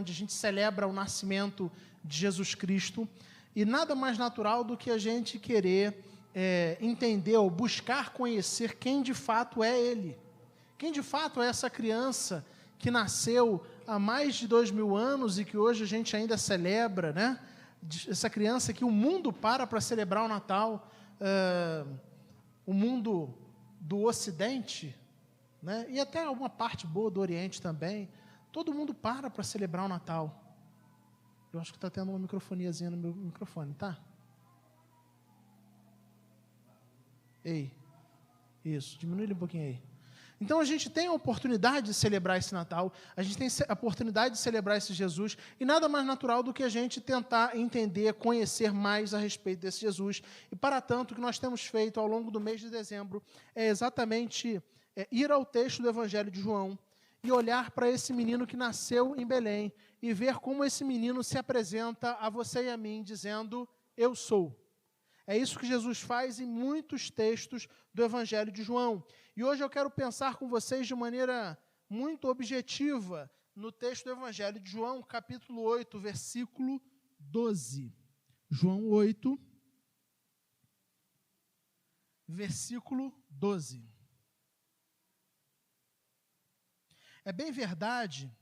onde a gente celebra o nascimento de Jesus Cristo, e nada mais natural do que a gente querer entender ou buscar conhecer quem de fato é Ele. Quem de fato é essa criança que nasceu há mais de 2000 anos e que hoje a gente ainda celebra, né? Essa criança que o mundo para celebrar o Natal, o mundo do Ocidente, né? E até alguma parte boa do Oriente também, todo mundo para celebrar o Natal. Eu acho que está tendo uma microfoniazinha no meu microfone, tá? Ei, isso, diminui ele um pouquinho aí. Então, a gente tem a oportunidade de celebrar esse Natal, a gente tem a oportunidade de celebrar esse Jesus, e nada mais natural do que a gente tentar entender, conhecer mais a respeito desse Jesus. E, para tanto, o que nós temos feito ao longo do mês de dezembro é exatamente ir ao texto do Evangelho de João e olhar para esse menino que nasceu em Belém e ver como esse menino se apresenta a você e a mim, dizendo, eu sou. É isso que Jesus faz em muitos textos do Evangelho de João. E hoje eu quero pensar com vocês de maneira muito objetiva no texto do Evangelho de João, capítulo 8, versículo 12. João 8, versículo 12. É bem verdade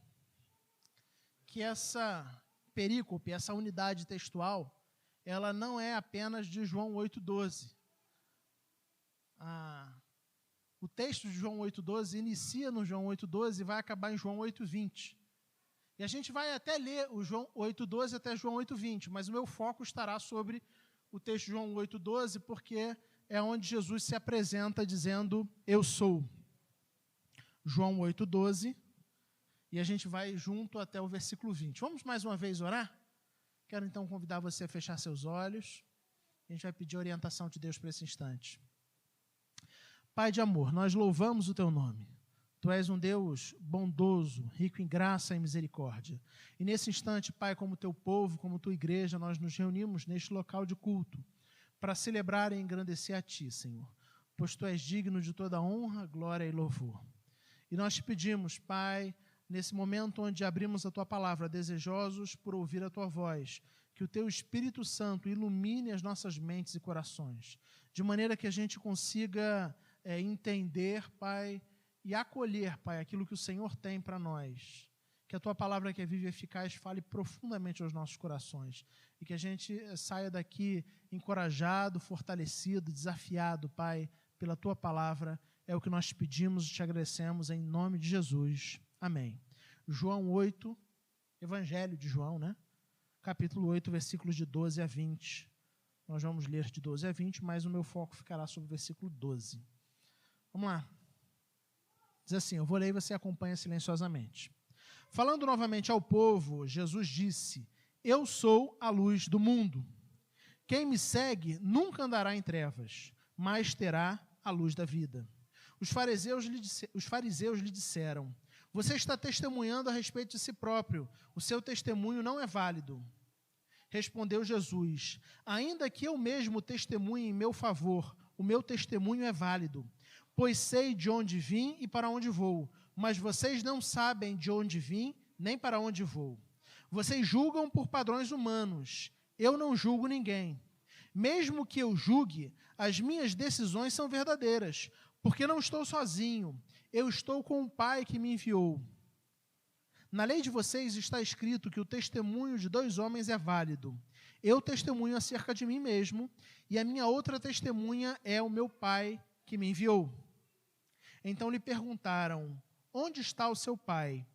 que essa perícope, essa unidade textual, ela não é apenas de João 8,12. O texto de João 8,12 inicia no João 8,12 e vai acabar em João 8,20. E a gente vai até ler o João 8,12 até João 8,20, mas o meu foco estará sobre o texto de João 8,12, porque é onde Jesus se apresenta dizendo, eu sou. João 8,12, e a gente vai junto até o versículo 20. Vamos mais uma vez orar? Quero então convidar você a fechar seus olhos. A gente vai pedir a orientação de Deus para esse instante. Pai de amor, nós louvamos o teu nome. Tu és um Deus bondoso, rico em graça e misericórdia. E nesse instante, Pai, como teu povo, como tua igreja, nós nos reunimos neste local de culto para celebrar e engrandecer a ti, Senhor, pois tu és digno de toda honra, glória e louvor. E nós te pedimos, Pai, nesse momento onde abrimos a tua palavra, desejosos por ouvir a tua voz, que o teu Espírito Santo ilumine as nossas mentes e corações, de maneira que a gente consiga entender, Pai, e acolher, Pai, aquilo que o Senhor tem para nós. Que a tua palavra que é viva e eficaz fale profundamente aos nossos corações e que a gente saia daqui encorajado, fortalecido, desafiado, Pai, pela tua palavra. É o que nós te pedimos e te agradecemos em nome de Jesus. Amém. João 8, Evangelho de João, né? Capítulo 8, versículos de 12 a 20. Nós vamos ler de 12 a 20, mas o meu foco ficará sobre o versículo 12. Vamos lá. Diz assim, eu vou ler e você acompanha silenciosamente. Falando novamente ao povo, Jesus disse, eu sou a luz do mundo. Quem me segue nunca andará em trevas, mas terá a luz da vida. Os fariseus lhe disseram, você está testemunhando a respeito de si próprio, o seu testemunho não é válido. Respondeu Jesus, ainda que eu mesmo testemunhe em meu favor, o meu testemunho é válido, pois sei de onde vim e para onde vou, mas vocês não sabem de onde vim nem para onde vou. Vocês julgam por padrões humanos, eu não julgo ninguém. Mesmo que eu julgue, as minhas decisões são verdadeiras, porque não estou sozinho, eu estou com o Pai que me enviou. Na lei de vocês está escrito que o testemunho de 2 homens é válido. Eu testemunho acerca de mim mesmo, e a minha outra testemunha é o meu Pai que me enviou. Então lhe perguntaram, onde está o seu Pai?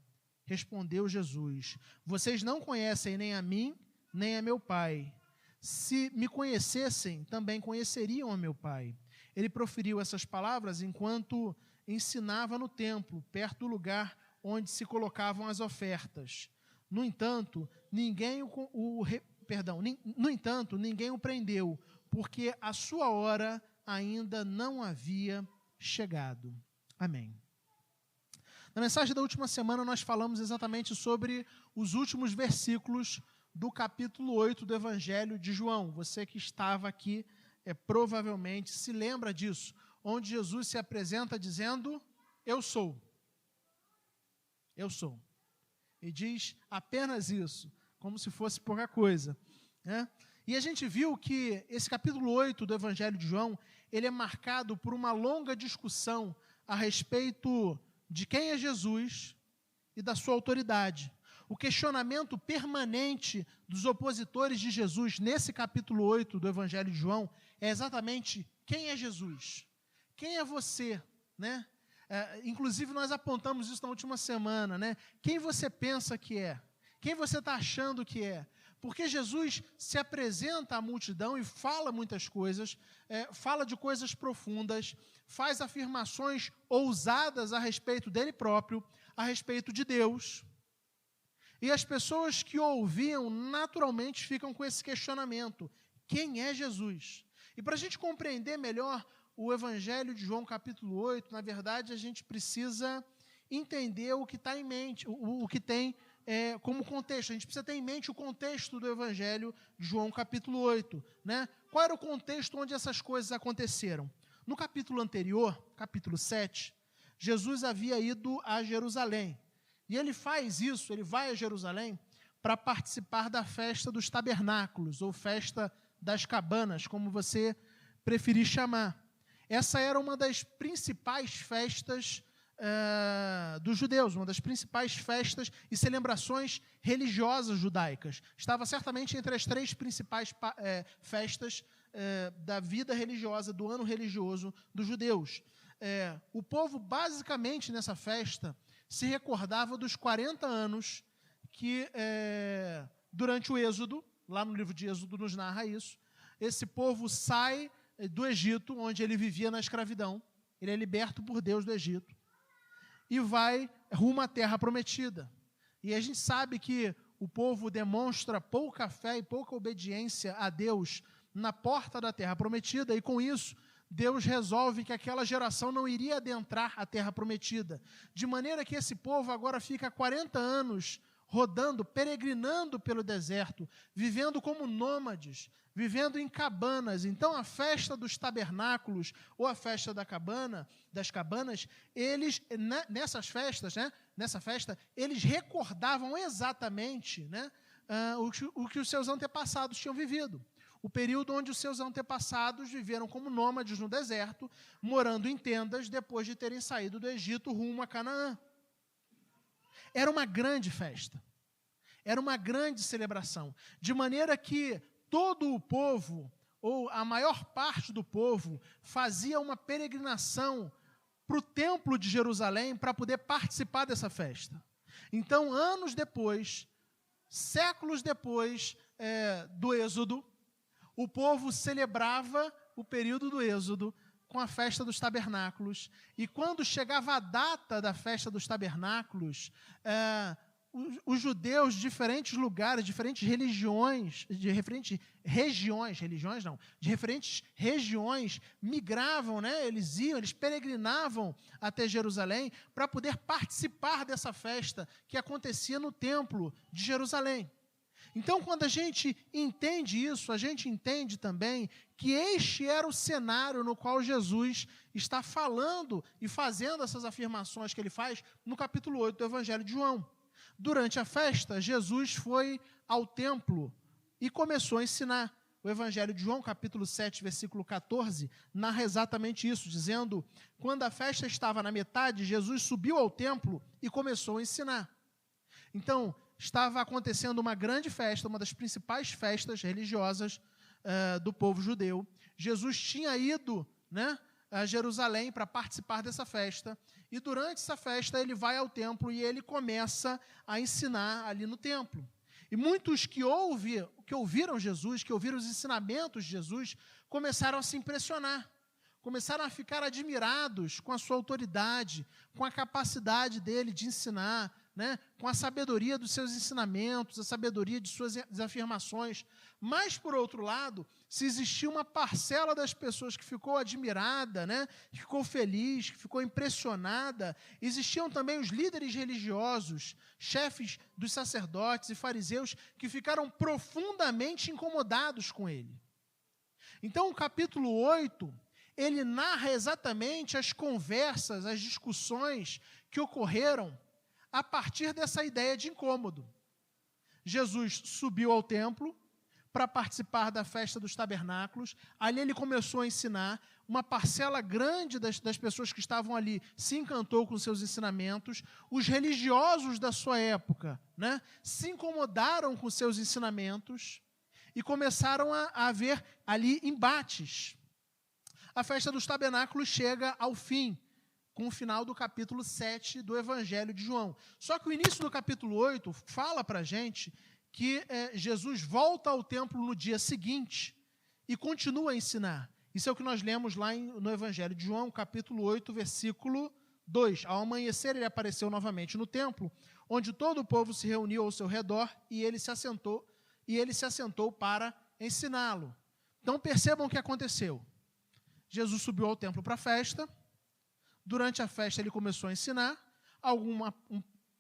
Respondeu Jesus, vocês não conhecem nem a mim, nem a meu Pai. Se me conhecessem, também conheceriam a meu Pai. Ele proferiu essas palavras enquanto ensinava no templo, perto do lugar onde se colocavam as ofertas. No entanto, ninguém o prendeu, porque a sua hora ainda não havia chegado. Amém. Na mensagem da última semana, nós falamos exatamente sobre os últimos versículos do capítulo 8 do Evangelho de João. Você que estava aqui, provavelmente se lembra disso, onde Jesus se apresenta dizendo, eu sou. Eu sou. E diz apenas isso, como se fosse pouca coisa, né? E a gente viu que esse capítulo 8 do Evangelho de João, ele é marcado por uma longa discussão a respeito de quem é Jesus e da sua autoridade. O questionamento permanente dos opositores de Jesus nesse capítulo 8 do Evangelho de João é exatamente quem é Jesus? Quem é você, né? Inclusive, nós apontamos isso na última semana, né? Quem você pensa que é? Quem você está achando que é? Porque Jesus se apresenta à multidão e fala muitas coisas, fala de coisas profundas, faz afirmações ousadas a respeito dele próprio, a respeito de Deus. E as pessoas que o ouviam naturalmente ficam com esse questionamento: quem é Jesus? E para a gente compreender melhor o Evangelho de João, capítulo 8, na verdade, a gente precisa entender o que está em mente, o que tem como contexto. A gente precisa ter em mente o contexto do Evangelho de João, capítulo 8. Né? Qual era o contexto onde essas coisas aconteceram? No capítulo anterior, capítulo 7, Jesus havia ido a Jerusalém. E ele faz isso, ele vai a Jerusalém para participar da festa dos tabernáculos, ou festa das cabanas, como você preferir chamar. Essa era uma das principais festas dos judeus, uma das principais festas e celebrações religiosas judaicas. Estava certamente entre as 3 principais festas da vida religiosa, do ano religioso dos judeus. O povo, basicamente, nessa festa, se recordava dos 40 anos que, durante o Êxodo, lá no livro de Êxodo nos narra isso, esse povo sai do Egito, onde ele vivia na escravidão, ele é liberto por Deus do Egito, e vai rumo à terra prometida. E a gente sabe que o povo demonstra pouca fé e pouca obediência a Deus na porta da terra prometida, e com isso, Deus resolve que aquela geração não iria adentrar a terra prometida, de maneira que esse povo agora fica 40 anos rodando, peregrinando pelo deserto, vivendo como nômades, vivendo em cabanas. Então, a festa dos tabernáculos, ou a festa das cabanas, eles, nessas festas, né, nessa festa, eles recordavam exatamente, né, o que os seus antepassados tinham vivido. O período onde os seus antepassados viveram como nômades no deserto, morando em tendas, depois de terem saído do Egito rumo a Canaã. Era uma grande festa, era uma grande celebração, de maneira que todo o povo, ou a maior parte do povo, fazia uma peregrinação para o templo de Jerusalém para poder participar dessa festa. Então, anos depois, séculos depois do Êxodo, o povo celebrava o período do Êxodo com a festa dos tabernáculos. E quando chegava a data da festa dos tabernáculos, os judeus de diferentes lugares, de diferentes regiões, migravam, né? Eles peregrinavam até Jerusalém para poder participar dessa festa que acontecia no templo de Jerusalém. Então, quando a gente entende isso, a gente entende também que este era o cenário no qual Jesus está falando e fazendo essas afirmações que ele faz no capítulo 8 do Evangelho de João. Durante a festa, Jesus foi ao templo e começou a ensinar. O Evangelho de João, capítulo 7, versículo 14, narra exatamente isso, dizendo: quando a festa estava na metade, Jesus subiu ao templo e começou a ensinar. Então, estava acontecendo uma grande festa, uma das principais festas religiosas do povo judeu. Jesus tinha ido, né, a Jerusalém para participar dessa festa, e durante essa festa ele vai ao templo e ele começa a ensinar ali no templo. E muitos que ouviram Jesus, que ouviram os ensinamentos de Jesus, começaram a se impressionar, começaram a ficar admirados com a sua autoridade, com a capacidade dele de ensinar, né, com a sabedoria dos seus ensinamentos, a sabedoria de suas afirmações. Mas, por outro lado, se existia uma parcela das pessoas que ficou admirada, né, que ficou feliz, que ficou impressionada, existiam também os líderes religiosos, chefes dos sacerdotes e fariseus, que ficaram profundamente incomodados com ele. Então, o capítulo 8, ele narra exatamente as conversas, as discussões que ocorreram a partir dessa ideia de incômodo. Jesus subiu ao templo para participar da festa dos tabernáculos. Ali ele começou a ensinar. Uma parcela grande das pessoas que estavam ali se encantou com seus ensinamentos. Os religiosos da sua época, né, se incomodaram com seus ensinamentos e começaram a haver ali embates. A festa dos tabernáculos chega ao fim, com o final do capítulo 7 do Evangelho de João. Só que o início do capítulo 8 fala para a gente que Jesus volta ao templo no dia seguinte e continua a ensinar. Isso é o que nós lemos lá no Evangelho de João, capítulo 8, versículo 2. Ao amanhecer, ele apareceu novamente no templo, onde todo o povo se reuniu ao seu redor e ele se assentou para ensiná-lo. Então percebam o que aconteceu. Jesus subiu ao templo para a festa. Durante a festa ele começou a ensinar.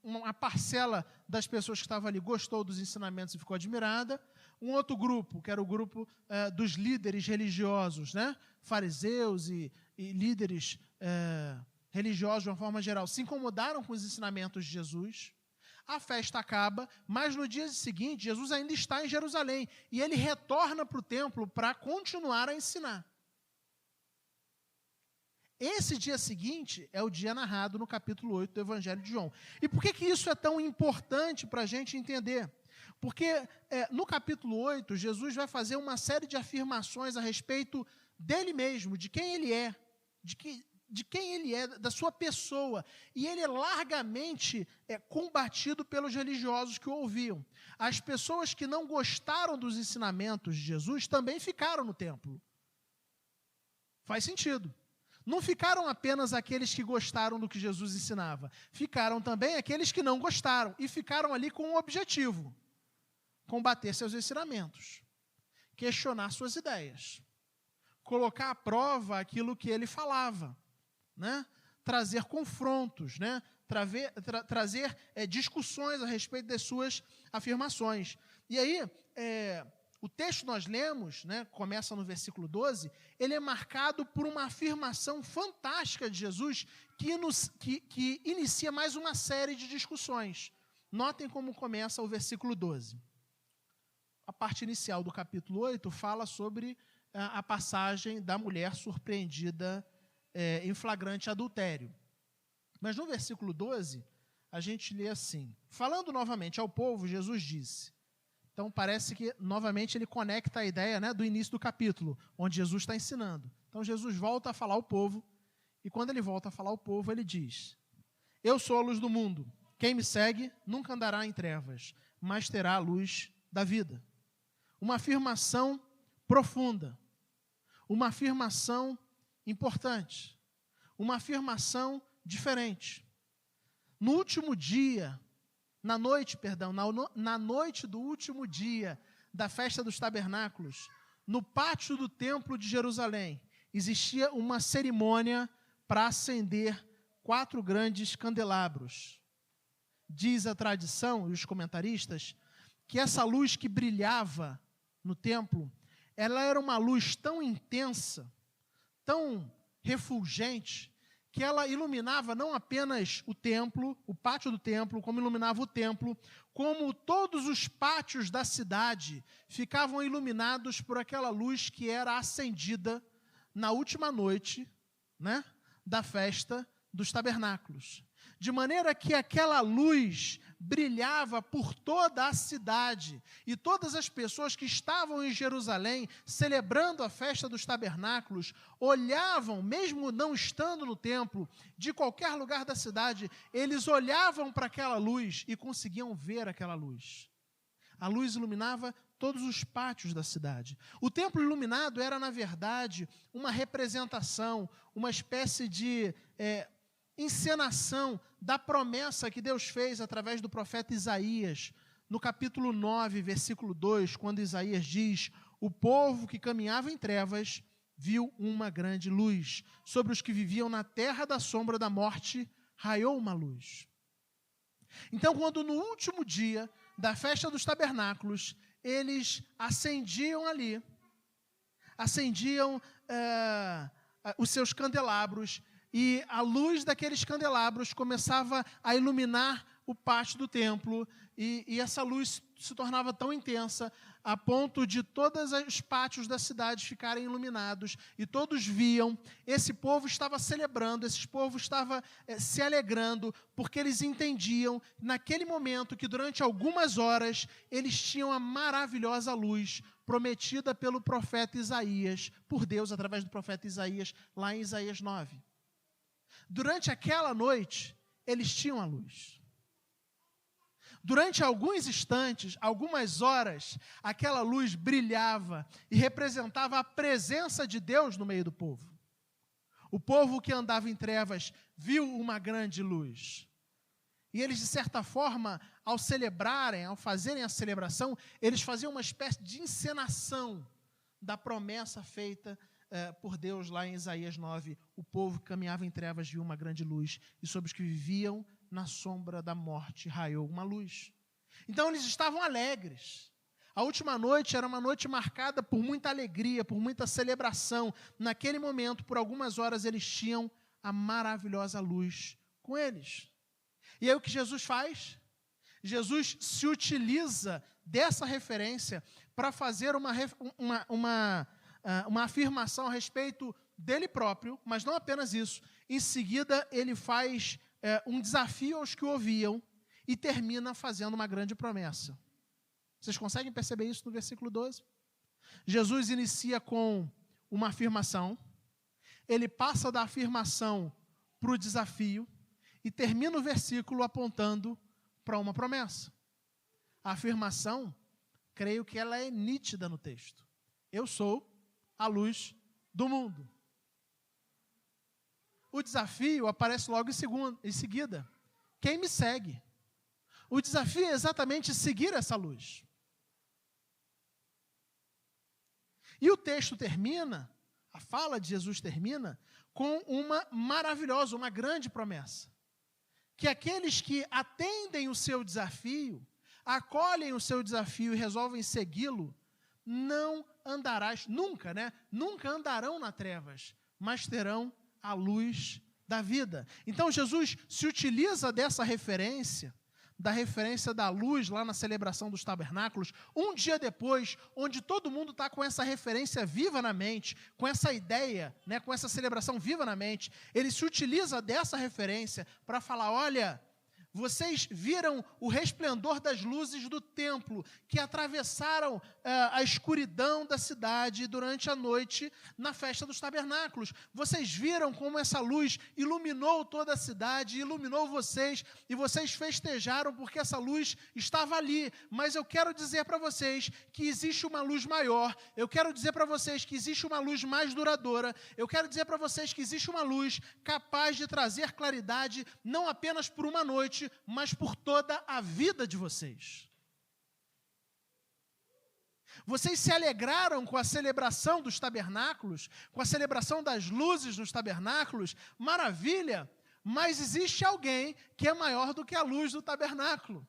Uma parcela das pessoas que estavam ali gostou dos ensinamentos e ficou admirada. Um outro grupo, que era o grupo dos líderes religiosos, né? Fariseus e líderes religiosos de uma forma geral, se incomodaram com os ensinamentos de Jesus. A festa acaba, mas no dia seguinte, Jesus ainda está em Jerusalém e ele retorna para o templo para continuar a ensinar. Esse dia seguinte é o dia narrado no capítulo 8 do Evangelho de João. E por que isso é tão importante para a gente entender? Porque no capítulo 8, Jesus vai fazer uma série de afirmações a respeito dele mesmo, de quem ele é, de quem ele é, da sua pessoa. E ele é largamente combatido pelos religiosos que o ouviam. As pessoas que não gostaram dos ensinamentos de Jesus também ficaram no templo. Faz sentido. Não ficaram apenas aqueles que gostaram do que Jesus ensinava. Ficaram também aqueles que não gostaram. E ficaram ali com um objetivo: combater seus ensinamentos, questionar suas ideias, colocar à prova aquilo que ele falava, né? Trazer confrontos, né? Trazer discussões a respeito das suas afirmações. E aí, o texto que nós lemos, né, começa no versículo 12, ele é marcado por uma afirmação fantástica de Jesus que inicia mais uma série de discussões. Notem como começa o versículo 12. A parte inicial do capítulo 8 fala sobre a passagem da mulher surpreendida em flagrante adultério. Mas no versículo 12, a gente lê assim: falando novamente ao povo, Jesus disse. Então parece que novamente ele conecta a ideia, né, do início do capítulo, onde Jesus está ensinando. Então Jesus volta a falar ao povo, e quando ele volta a falar ao povo, ele diz: eu sou a luz do mundo, quem me segue nunca andará em trevas, mas terá a luz da vida. Uma afirmação profunda, uma afirmação importante, uma afirmação diferente. No último dia, na noite do último dia da festa dos tabernáculos, no pátio do templo de Jerusalém, existia uma cerimônia para acender 4 grandes candelabros. Diz a tradição e os comentaristas que essa luz que brilhava no templo, ela era uma luz tão intensa, tão refulgente, que ela iluminava não apenas o templo, o pátio do templo, como iluminava o templo, como todos os pátios da cidade ficavam iluminados por aquela luz que era acendida na última noite, né, da festa dos tabernáculos. De maneira que aquela luz brilhava por toda a cidade, e todas as pessoas que estavam em Jerusalém, celebrando a festa dos tabernáculos, olhavam, mesmo não estando no templo, de qualquer lugar da cidade, eles olhavam para aquela luz e conseguiam ver aquela luz. A luz iluminava todos os pátios da cidade. O templo iluminado era, na verdade, uma representação, uma espécie de encenação da promessa que Deus fez através do profeta Isaías, no capítulo 9, versículo 2, quando Isaías diz: o povo que caminhava em trevas viu uma grande luz. Sobre os que viviam na terra da sombra da morte, raiou uma luz. Então, quando no último dia da festa dos tabernáculos, eles acendiam os seus candelabros, e a luz daqueles candelabros começava a iluminar o pátio do templo, e essa luz se tornava tão intensa a ponto de todos os pátios da cidade ficarem iluminados, e todos viam. Esse povo estava celebrando, esse povo estava se alegrando, porque eles entendiam, naquele momento, que durante algumas horas, eles tinham a maravilhosa luz prometida pelo profeta Isaías, por Deus, através do profeta Isaías, lá em Isaías 9. Durante aquela noite, eles tinham a luz. Durante alguns instantes, algumas horas, aquela luz brilhava e representava a presença de Deus no meio do povo. O povo que andava em trevas viu uma grande luz. E eles, de certa forma, ao celebrarem, ao fazerem a celebração, eles faziam uma espécie de encenação da promessa feita por Deus lá em Isaías 9. O povo que caminhava em trevas viu uma grande luz, e sobre os que viviam na sombra da morte raiou uma luz. Então eles estavam alegres. A última noite era uma noite marcada por muita alegria, por muita celebração. Naquele momento, por algumas horas, eles tinham a maravilhosa luz com eles. E aí o que Jesus faz? Jesus se utiliza dessa referência para fazer uma afirmação a respeito dele próprio, mas não apenas isso. Em seguida, ele faz um desafio aos que o ouviam e termina fazendo uma grande promessa. Vocês conseguem perceber isso no versículo 12? Jesus inicia com uma afirmação, ele passa da afirmação para o desafio e termina o versículo apontando para uma promessa. A afirmação, creio que ela é nítida no texto. Eu sou a luz do mundo. O desafio aparece logo em seguida. Quem me segue? O desafio é exatamente seguir essa luz. E o texto termina, a fala de Jesus termina, com uma maravilhosa, uma grande promessa. Que aqueles que atendem o seu desafio, acolhem o seu desafio e resolvem segui-lo, não andarás, nunca andarão nas trevas, mas terão a luz da vida. Então Jesus se utiliza dessa referência, da referência da luz lá na celebração dos tabernáculos, um dia depois, onde todo mundo está com essa referência viva na mente, com essa ideia, com essa celebração viva na mente, ele se utiliza dessa referência para falar, olha, vocês viram o resplendor das luzes do templo que atravessaram a escuridão da cidade durante a noite na festa dos tabernáculos. Vocês viram como essa luz iluminou toda a cidade, iluminou vocês, e vocês festejaram porque essa luz estava ali. Mas eu quero dizer para vocês que existe uma luz maior, eu quero dizer para vocês que existe uma luz mais duradoura, eu quero dizer para vocês que existe uma luz capaz de trazer claridade não apenas por uma noite, mas por toda a vida de vocês. Vocês se alegraram com a celebração dos tabernáculos, com a celebração das luzes nos tabernáculos, maravilha, mas existe alguém que é maior do que a luz do tabernáculo.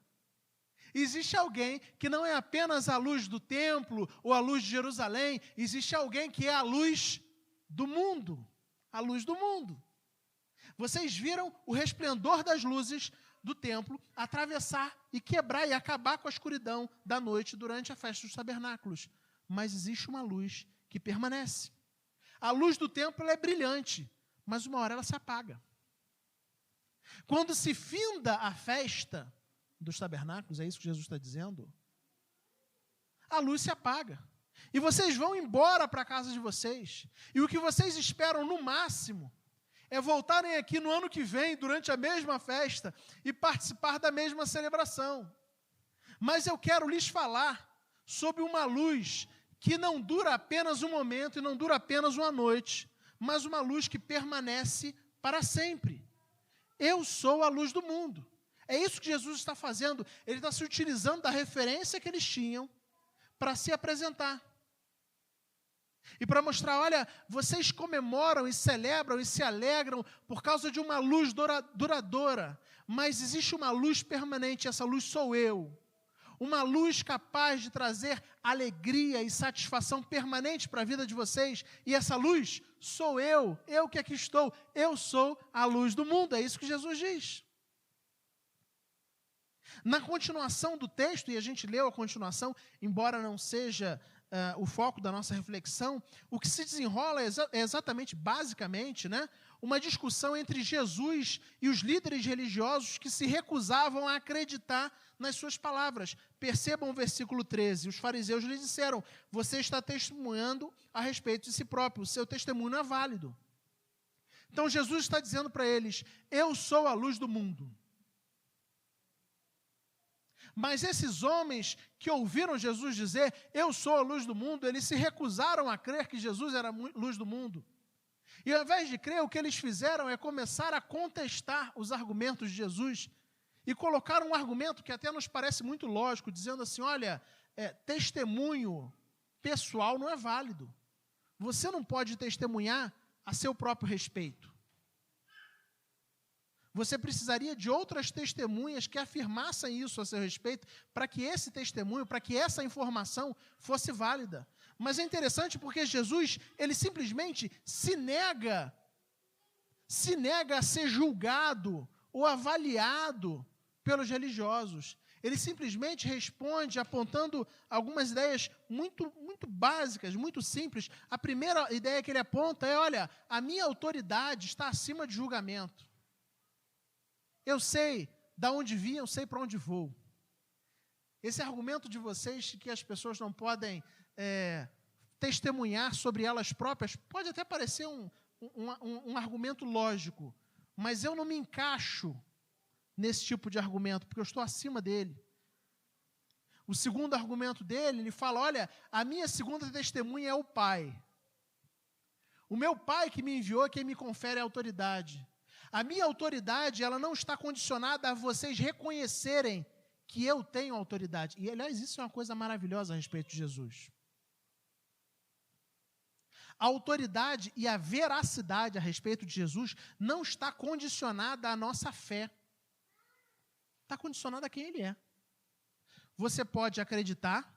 Existe alguém que não é apenas a luz do templo ou a luz de Jerusalém, existe alguém que é a luz do mundo, a luz do mundo. Vocês viram o resplendor das luzes do templo atravessar e quebrar e acabar com a escuridão da noite durante a festa dos tabernáculos. Mas existe uma luz que permanece. A luz do templo é brilhante, mas uma hora ela se apaga. Quando se finda a festa dos tabernáculos, é isso que Jesus está dizendo, a luz se apaga. E vocês vão embora para a casa de vocês. E o que vocês esperam no máximo é voltarem aqui no ano que vem, durante a mesma festa, e participar da mesma celebração. Mas eu quero lhes falar sobre uma luz que não dura apenas um momento e não dura apenas uma noite, mas uma luz que permanece para sempre. Eu sou a luz do mundo. É isso que Jesus está fazendo. Ele está se utilizando da referência que eles tinham para se apresentar. E para mostrar, olha, vocês comemoram e celebram e se alegram por causa de uma luz duradoura, mas existe uma luz permanente, essa luz sou eu. Uma luz capaz de trazer alegria e satisfação permanente para a vida de vocês, e essa luz sou eu que aqui estou, eu sou a luz do mundo, é isso que Jesus diz. Na continuação do texto, e a gente leu a continuação, embora não seja o foco da nossa reflexão, o que se desenrola é exatamente, basicamente, né, uma discussão entre Jesus e os líderes religiosos que se recusavam a acreditar nas suas palavras. Percebam o versículo 13. Os fariseus lhe disseram: você está testemunhando a respeito de si próprio, o seu testemunho não é válido. Então Jesus está dizendo para eles: eu sou a luz do mundo. Mas esses homens que ouviram Jesus dizer, eu sou a luz do mundo, eles se recusaram a crer que Jesus era a luz do mundo. E ao invés de crer, o que eles fizeram é começar a contestar os argumentos de Jesus e colocar um argumento que até nos parece muito lógico, dizendo assim, olha, testemunho pessoal não é válido. Você não pode testemunhar a seu próprio respeito. Você precisaria de outras testemunhas que afirmassem isso a seu respeito, para que esse testemunho, para que essa informação fosse válida. Mas é interessante porque Jesus, ele simplesmente se nega a ser julgado ou avaliado pelos religiosos. Ele simplesmente responde apontando algumas ideias muito básicas, muito simples. A primeira ideia que ele aponta é, olha, a minha autoridade está acima de julgamento. Eu sei de onde vim, eu sei para onde vou. Esse argumento de vocês que as pessoas não podem testemunhar sobre elas próprias, pode até parecer um argumento lógico, mas eu não me encaixo nesse tipo de argumento, porque eu estou acima dele. O segundo argumento dele, ele fala, olha, a minha segunda testemunha é o Pai. O meu Pai que me enviou é quem me confere a autoridade. A minha autoridade, ela não está condicionada a vocês reconhecerem que eu tenho autoridade. E, aliás, isso é uma coisa maravilhosa a respeito de Jesus. A autoridade e a veracidade a respeito de Jesus não está condicionada à nossa fé. Está condicionada a quem Ele é. Você pode acreditar,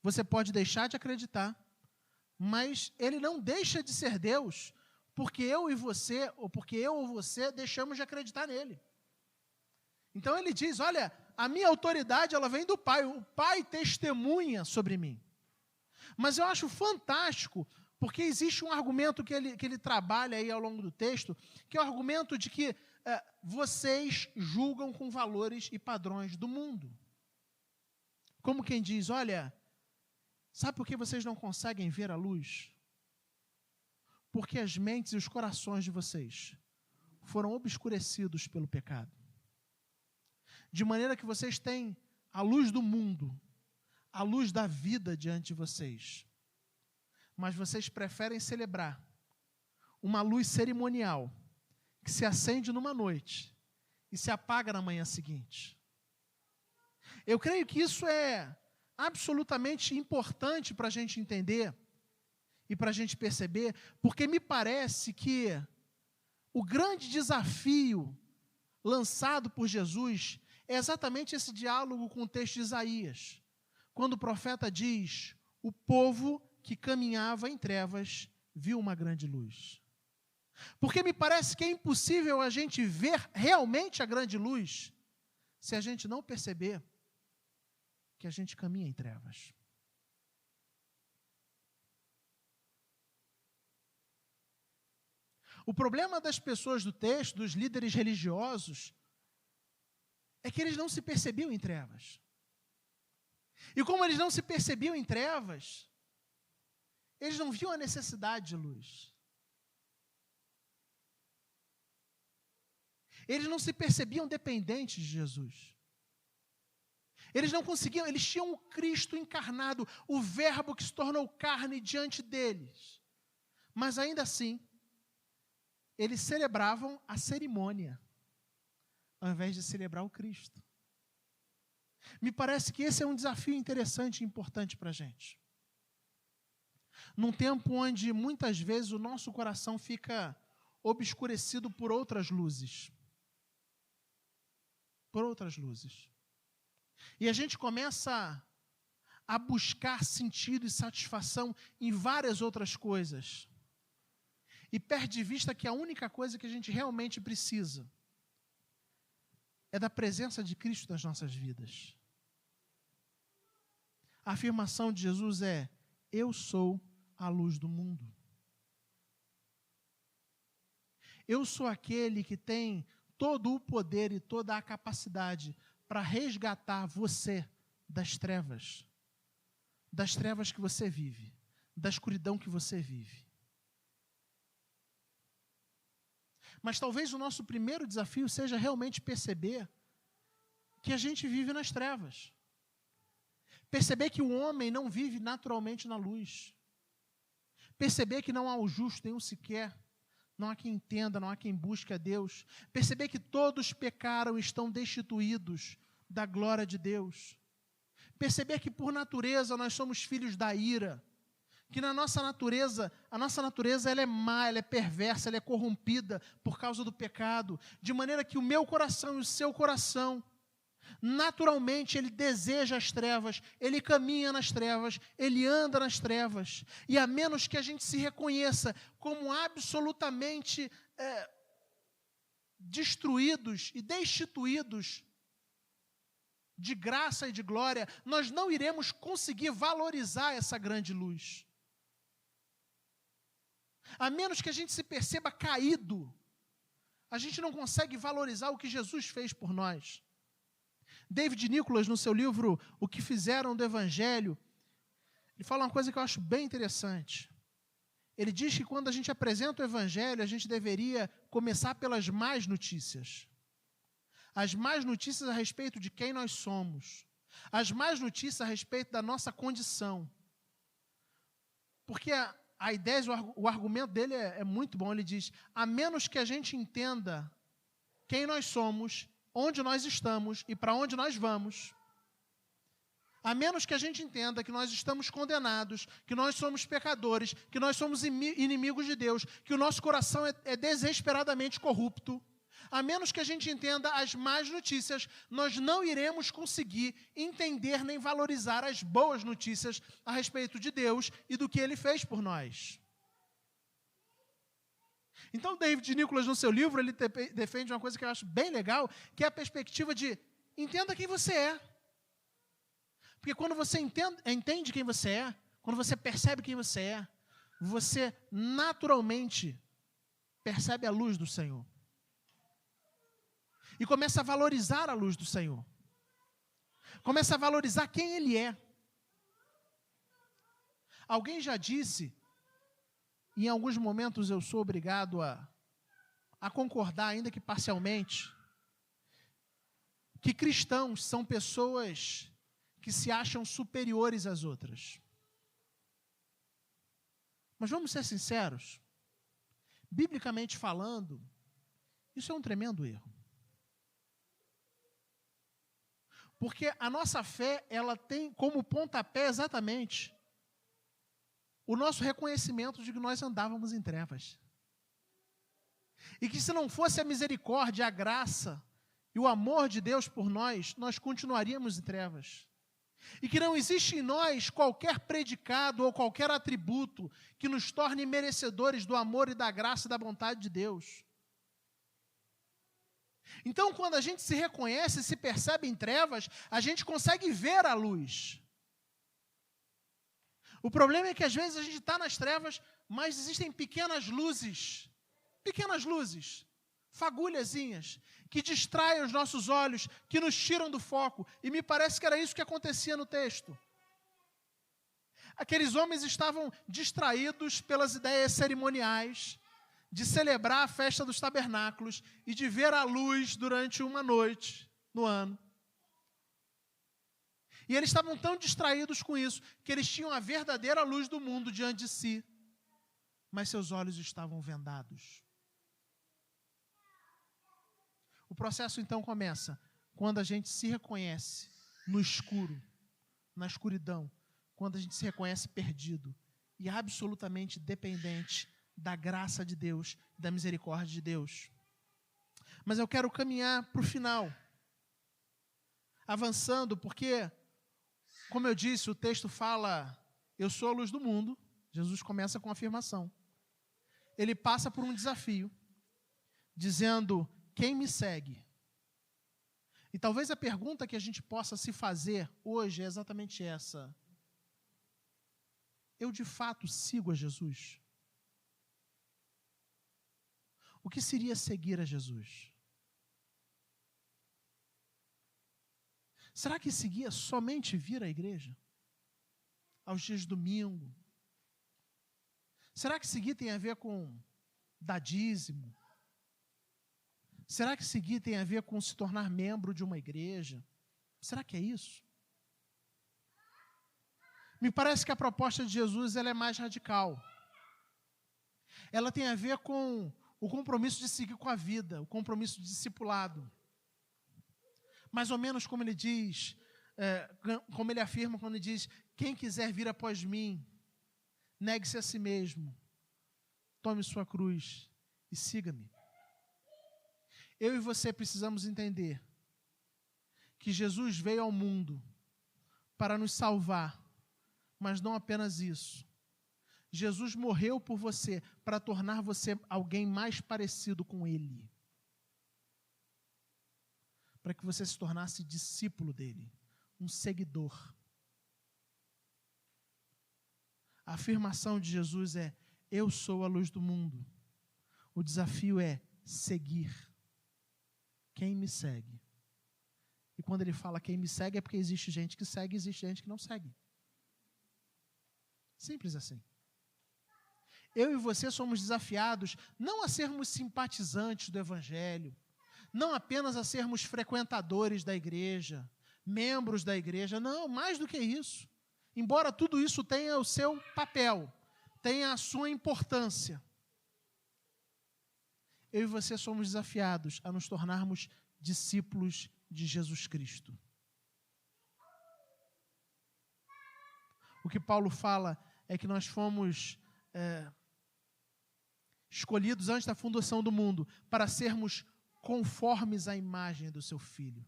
você pode deixar de acreditar, mas Ele não deixa de ser Deus porque eu e você, ou porque eu ou você deixamos de acreditar nele. Então ele diz, olha, a minha autoridade ela vem do Pai, o Pai testemunha sobre mim. Mas eu acho fantástico, porque existe um argumento que ele trabalha aí ao longo do texto, que é o argumento de que vocês julgam com valores e padrões do mundo. Como quem diz, olha, sabe por que vocês não conseguem ver a luz? Porque as mentes e os corações de vocês foram obscurecidos pelo pecado. De maneira que vocês têm a luz do mundo, a luz da vida diante de vocês. Mas vocês preferem celebrar uma luz cerimonial que se acende numa noite e se apaga na manhã seguinte. Eu creio que isso é absolutamente importante para a gente entender e para a gente perceber, porque me parece que o grande desafio lançado por Jesus é exatamente esse diálogo com o texto de Isaías, quando o profeta diz, o povo que caminhava em trevas viu uma grande luz. Porque me parece que é impossível a gente ver realmente a grande luz se a gente não perceber que a gente caminha em trevas. O problema das pessoas do texto, dos líderes religiosos, é que eles não se percebiam em trevas. E como eles não se percebiam em trevas, eles não viam a necessidade de luz. Eles não se percebiam dependentes de Jesus. Eles não conseguiam, eles tinham o Cristo encarnado, o Verbo que se tornou carne diante deles. Mas ainda assim, eles celebravam a cerimônia, ao invés de celebrar o Cristo. Me parece que esse é um desafio interessante e importante para a gente. Num tempo onde, muitas vezes, o nosso coração fica obscurecido por outras luzes. Por outras luzes. E a gente começa a buscar sentido e satisfação em várias outras coisas. E perde de vista que a única coisa que a gente realmente precisa é da presença de Cristo nas nossas vidas. A afirmação de Jesus é: eu sou a luz do mundo. Eu sou aquele que tem todo o poder e toda a capacidade para resgatar você das trevas que você vive, da escuridão que você vive. Mas talvez o nosso primeiro desafio seja realmente perceber que a gente vive nas trevas. Perceber que o homem não vive naturalmente na luz. Perceber que não há o justo nenhum sequer. Não há quem entenda, não há quem busque a Deus. Perceber que todos pecaram e estão destituídos da glória de Deus. Perceber que por natureza nós somos filhos da ira. Que na nossa natureza, a nossa natureza ela é má, ela é perversa, ela é corrompida por causa do pecado. De maneira que o meu coração e o seu coração, naturalmente ele deseja as trevas, ele caminha nas trevas, ele anda nas trevas. E a menos que a gente se reconheça como absolutamente destruídos e destituídos de graça e de glória, nós não iremos conseguir valorizar essa grande luz. A menos que a gente se perceba caído, a gente não consegue valorizar o que Jesus fez por nós. David Nicholas, no seu livro O que Fizeram do Evangelho, ele fala uma coisa que eu acho bem interessante. Ele diz que quando a gente apresenta o Evangelho, a gente deveria começar pelas más notícias. As más notícias a respeito de quem nós somos. As más notícias a respeito da nossa condição. Porque a ideia, o argumento dele é muito bom. Ele diz, a menos que a gente entenda quem nós somos, onde nós estamos e para onde nós vamos, a menos que a gente entenda que nós estamos condenados, que nós somos pecadores, que nós somos inimigos de Deus, que o nosso coração é desesperadamente corrupto, a menos que a gente entenda as más notícias, nós não iremos conseguir entender nem valorizar as boas notícias a respeito de Deus e do que Ele fez por nós. Então, David Nicholas, no seu livro, ele defende uma coisa que eu acho bem legal, que é a perspectiva de entenda quem você é. Porque quando você entende quem você é, quando você percebe quem você é, você naturalmente percebe a luz do Senhor. E começa a valorizar a luz do Senhor. Começa a valorizar quem Ele é. Alguém já disse, e em alguns momentos eu sou obrigado a concordar, ainda que parcialmente, que cristãos são pessoas que se acham superiores às outras. Mas vamos ser sinceros, biblicamente falando, isso é um tremendo erro. Porque a nossa fé, ela tem como pontapé exatamente o nosso reconhecimento de que nós andávamos em trevas. E que se não fosse a misericórdia, a graça e o amor de Deus por nós, nós continuaríamos em trevas. E que não existe em nós qualquer predicado ou qualquer atributo que nos torne merecedores do amor e da graça e da vontade de Deus. Então, quando a gente se reconhece e se percebe em trevas, a gente consegue ver a luz. O problema é que às vezes a gente está nas trevas, mas existem pequenas luzes, fagulhazinhas, que distraem os nossos olhos, que nos tiram do foco. E me parece que era isso que acontecia no texto. Aqueles homens estavam distraídos pelas ideias cerimoniais, de celebrar a festa dos tabernáculos e de ver a luz durante uma noite no ano. E eles estavam tão distraídos com isso, que eles tinham a verdadeira luz do mundo diante de si, mas seus olhos estavam vendados. O processo então começa quando a gente se reconhece no escuro, na escuridão, quando a gente se reconhece perdido e absolutamente dependente da graça de Deus, da misericórdia de Deus. Mas eu quero caminhar para o final, avançando, porque, como eu disse, o texto fala, eu sou a luz do mundo. Jesus começa com a afirmação. Ele passa por um desafio, dizendo, quem me segue E talvez a pergunta que a gente possa se fazer hoje é exatamente essa: eu de fato sigo a Jesus? O que seria seguir a Jesus? Será que seguir é somente vir à igreja? Aos dias de domingo? Será que seguir tem a ver com dar dízimo? Será que seguir tem a ver com se tornar membro de uma igreja? Será que é isso? Me parece que a proposta de Jesus ela é mais radical. Ela tem a ver com o compromisso de seguir com a vida, o compromisso de discipulado. Mais ou menos como ele diz, como ele afirma quando ele diz: quem quiser vir após mim, negue-se a si mesmo, tome sua cruz e siga-me. Eu e você precisamos entender que Jesus veio ao mundo para nos salvar, mas não apenas isso. Jesus morreu por você para tornar você alguém mais parecido com Ele. Para que você se tornasse discípulo dele, um seguidor. A afirmação de Jesus é: eu sou a luz do mundo. O desafio é seguir. Quem me segue? E quando ele fala quem me segue é porque existe gente que segue e existe gente que não segue. Simples assim. Eu e você somos desafiados não a sermos simpatizantes do Evangelho, não apenas a sermos frequentadores da igreja, membros da igreja, não, mais do que isso. Embora tudo isso tenha o seu papel, tenha a sua importância, eu e você somos desafiados a nos tornarmos discípulos de Jesus Cristo. O que Paulo fala é que nós fomos escolhidos antes da fundação do mundo para sermos conformes à imagem do seu Filho.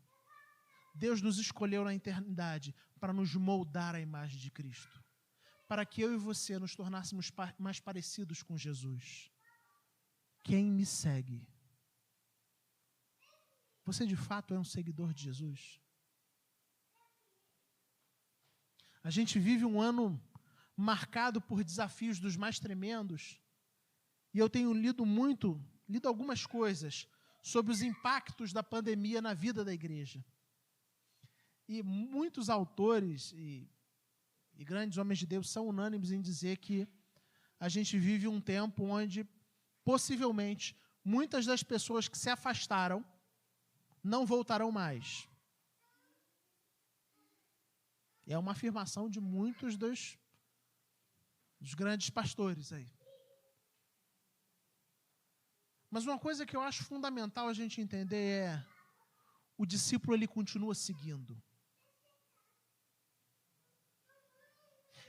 Deus nos escolheu na eternidade para nos moldar à imagem de Cristo, para que eu e você nos tornássemos mais parecidos com Jesus. Quem me segue? Você de fato é um seguidor de Jesus? A gente vive um ano marcado por desafios dos mais tremendos, e eu tenho lido algumas coisas sobre os impactos da pandemia na vida da igreja. E muitos autores e grandes homens de Deus são unânimes em dizer que a gente vive um tempo onde, possivelmente, muitas das pessoas que se afastaram não voltarão mais. É uma afirmação de muitos dos grandes pastores aí. Mas uma coisa que eu acho fundamental a gente entender é: o discípulo ele continua seguindo.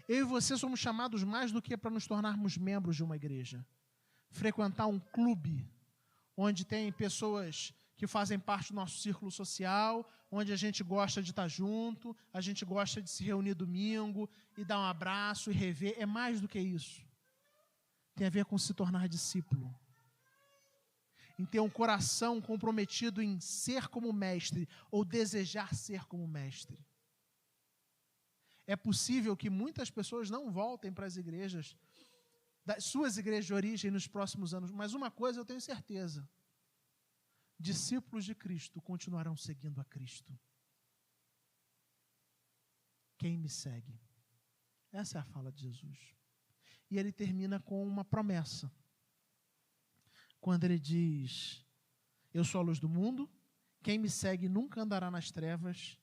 Eu e você somos chamados mais do que para nos tornarmos membros de uma igreja. Frequentar um clube, onde tem pessoas que fazem parte do nosso círculo social, onde a gente gosta de estar junto, a gente gosta de se reunir domingo e dar um abraço e rever. É mais do que isso. Tem a ver com se tornar discípulo. Em ter um coração comprometido em ser como mestre ou desejar ser como mestre. É possível que muitas pessoas não voltem para as igrejas, das suas igrejas de origem nos próximos anos, mas uma coisa eu tenho certeza: discípulos de Cristo continuarão seguindo a Cristo. Quem me segue? Essa é a fala de Jesus. E ele termina com uma promessa. Quando ele diz: eu sou a luz do mundo, quem me segue nunca andará nas trevas.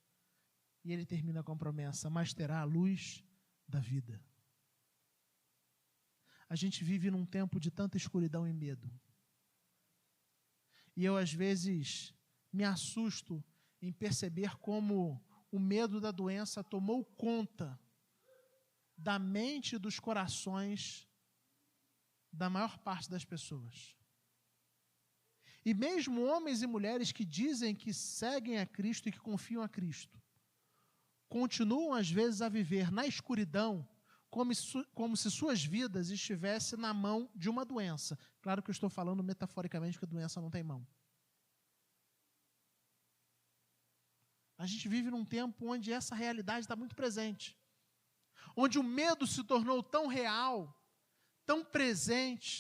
E ele termina com a promessa: mas terá a luz da vida. A gente vive num tempo de tanta escuridão e medo. E eu, às vezes, me assusto em perceber como o medo da doença tomou conta da mente e dos corações da maior parte das pessoas. E mesmo homens e mulheres que dizem que seguem a Cristo e que confiam a Cristo, continuam, às vezes, a viver na escuridão, como se suas vidas estivessem na mão de uma doença. Claro que eu estou falando metaforicamente, que a doença não tem mão. A gente vive num tempo onde essa realidade está muito presente. Onde o medo se tornou tão real, tão presente.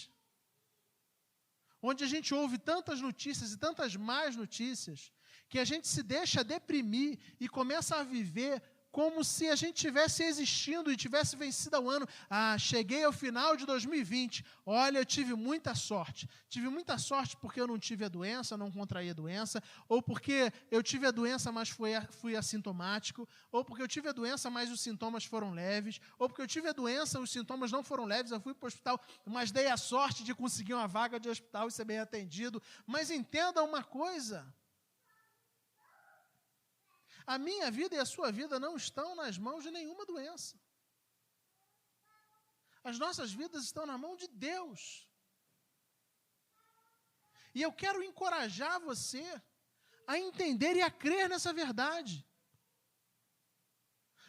Onde a gente ouve tantas notícias e tantas más notícias, que a gente se deixa deprimir e começa a viver como se a gente tivesse existindo e tivesse vencido o ano. Ah, cheguei ao final de 2020. Olha, eu tive muita sorte. Tive muita sorte porque eu não tive a doença, não contraí a doença, ou porque eu tive a doença, mas fui assintomático, ou porque eu tive a doença, mas os sintomas foram leves, ou porque eu tive a doença, os sintomas não foram leves, eu fui para o hospital, mas dei a sorte de conseguir uma vaga de hospital e ser bem atendido. Mas entenda uma coisa: a minha vida e a sua vida não estão nas mãos de nenhuma doença. As nossas vidas estão na mão de Deus. E eu quero encorajar você a entender e a crer nessa verdade.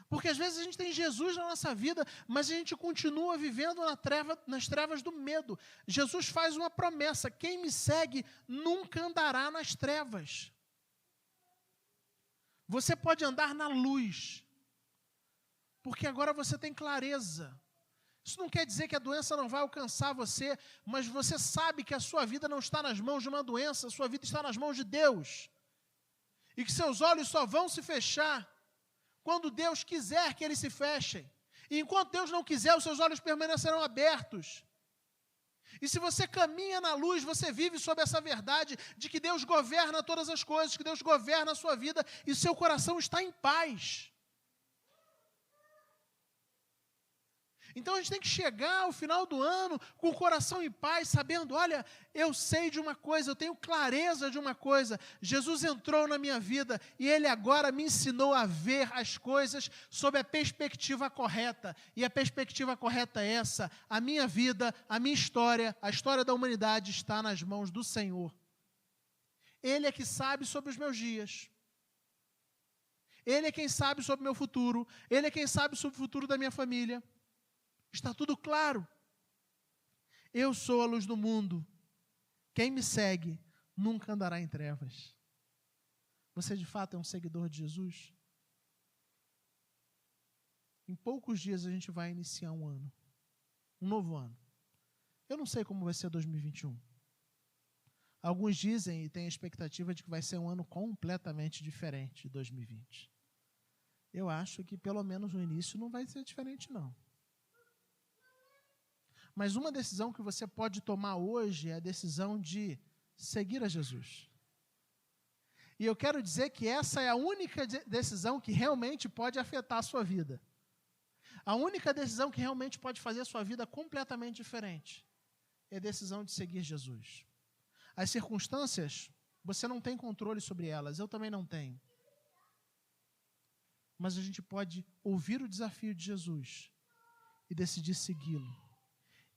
Porque às vezes a gente tem Jesus na nossa vida, mas a gente continua vivendo nas trevas do medo. Jesus faz uma promessa: quem me segue nunca andará nas trevas. Você pode andar na luz, porque agora você tem clareza. Isso não quer dizer que a doença não vai alcançar você, mas você sabe que a sua vida não está nas mãos de uma doença, a sua vida está nas mãos de Deus. E que seus olhos só vão se fechar quando Deus quiser que eles se fechem. E enquanto Deus não quiser, os seus olhos permanecerão abertos. E se você caminha na luz, você vive sob essa verdade de que Deus governa todas as coisas, que Deus governa a sua vida e seu coração está em paz. Então a gente tem que chegar ao final do ano com o coração em paz, sabendo: olha, eu sei de uma coisa, eu tenho clareza de uma coisa. Jesus entrou na minha vida e Ele agora me ensinou a ver as coisas sob a perspectiva correta. E a perspectiva correta é essa: a minha vida, a minha história, a história da humanidade está nas mãos do Senhor. Ele é que sabe sobre os meus dias. Ele é quem sabe sobre o meu futuro. Ele é quem sabe sobre o futuro da minha família. Está tudo claro. Eu sou a luz do mundo. Quem me segue nunca andará em trevas. Você de fato é um seguidor de Jesus? Em poucos dias a gente vai iniciar um ano. Um novo ano. Eu não sei como vai ser 2021. Alguns dizem e têm a expectativa de que vai ser um ano completamente diferente de 2020. Eu acho que pelo menos no início não vai ser diferente, não. Mas uma decisão que você pode tomar hoje é a decisão de seguir a Jesus. E eu quero dizer que essa é a única decisão que realmente pode afetar a sua vida. A única decisão que realmente pode fazer a sua vida completamente diferente é a decisão de seguir Jesus. As circunstâncias, você não tem controle sobre elas, eu também não tenho. Mas a gente pode ouvir o desafio de Jesus e decidir segui-lo.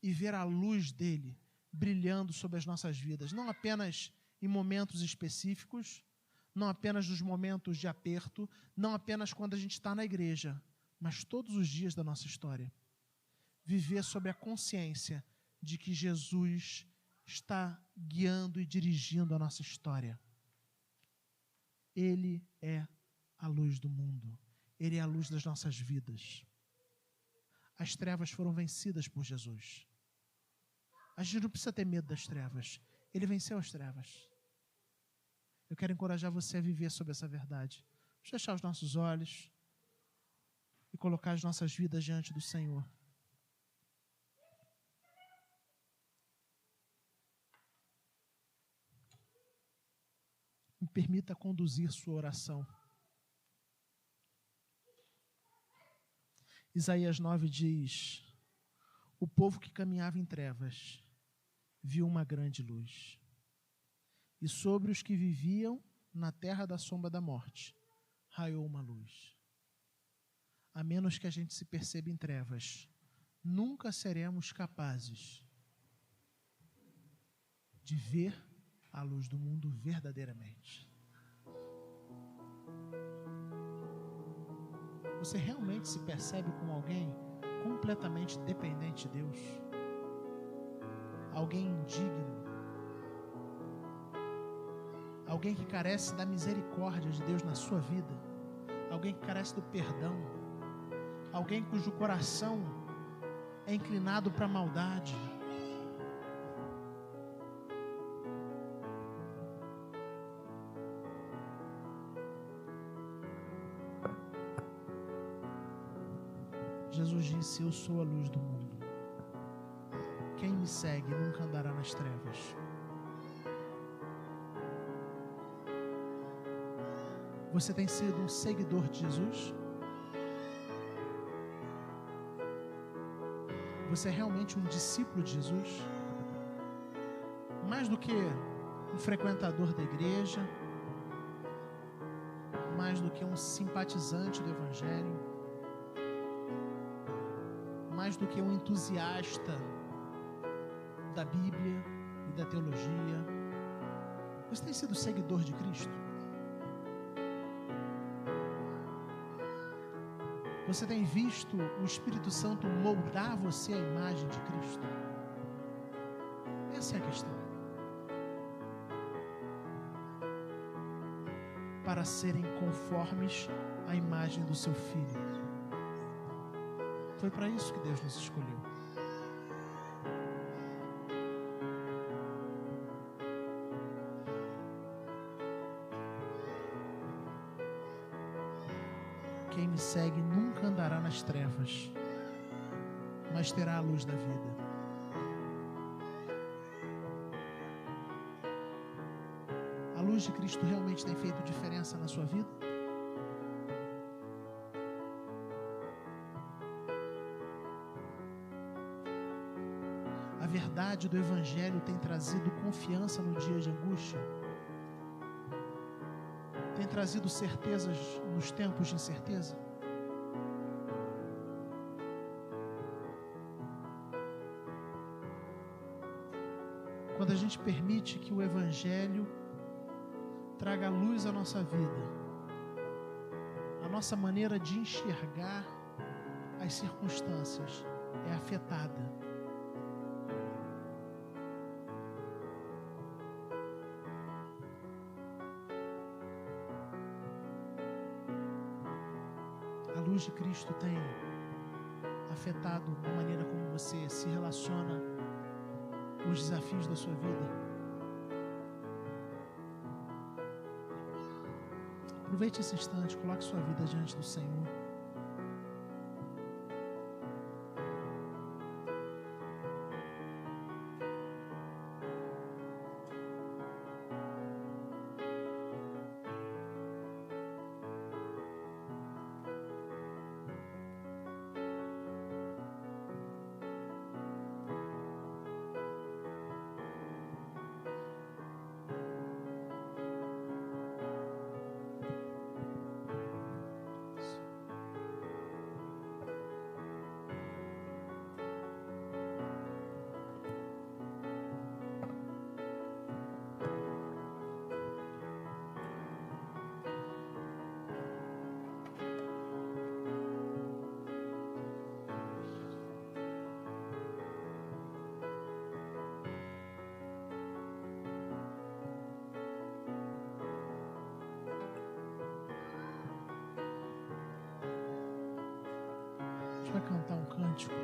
E ver a luz dele brilhando sobre as nossas vidas, não apenas em momentos específicos, não apenas nos momentos de aperto, não apenas quando a gente está na igreja, mas todos os dias da nossa história. Viver sob a consciência de que Jesus está guiando e dirigindo a nossa história. Ele é a luz do mundo, Ele é a luz das nossas vidas. As trevas foram vencidas por Jesus. A gente não precisa ter medo das trevas. Ele venceu as trevas. Eu quero encorajar você a viver sobre essa verdade. Vamos fechar os nossos olhos e colocar as nossas vidas diante do Senhor. Me permita conduzir sua oração. Isaías 9 diz: o povo que caminhava em trevas viu uma grande luz. E sobre os que viviam na terra da sombra da morte, raiou uma luz. A menos que a gente se perceba em trevas, nunca seremos capazes de ver a luz do mundo verdadeiramente. Você realmente se percebe como alguém completamente dependente de Deus? Alguém indigno? alguém que carece da misericórdia de Deus na sua vida, alguém que carece do perdão, alguém cujo coração é inclinado para a maldade. Jesus disse: eu sou a luz do mundo. Quem me segue nunca andará nas trevas. Você tem sido um seguidor de Jesus? Você é realmente um discípulo de Jesus? Mais do que um frequentador da igreja, mais do que um simpatizante do Evangelho, mais do que um entusiasta da Bíblia e da teologia. Você tem sido seguidor de Cristo? Você tem visto o Espírito Santo moldar você à imagem de Cristo? Essa é a questão. Para serem conformes à imagem do seu Filho. Foi para isso que Deus nos escolheu. Quem me segue nunca andará nas trevas, mas terá a luz da vida. A luz de Cristo realmente tem feito diferença na sua vida? A verdade do Evangelho tem trazido confiança no dia de angústia? Tem trazido certezas nos tempos de incerteza? Quando a gente permite que o Evangelho traga luz à nossa vida, a nossa maneira de enxergar as circunstâncias é afetada. A luz de Cristo tem afetado a maneira como você se relaciona com os desafios da sua vida? Aproveite esse instante, coloque sua vida diante do Senhor. A gente vai cantar um cântico.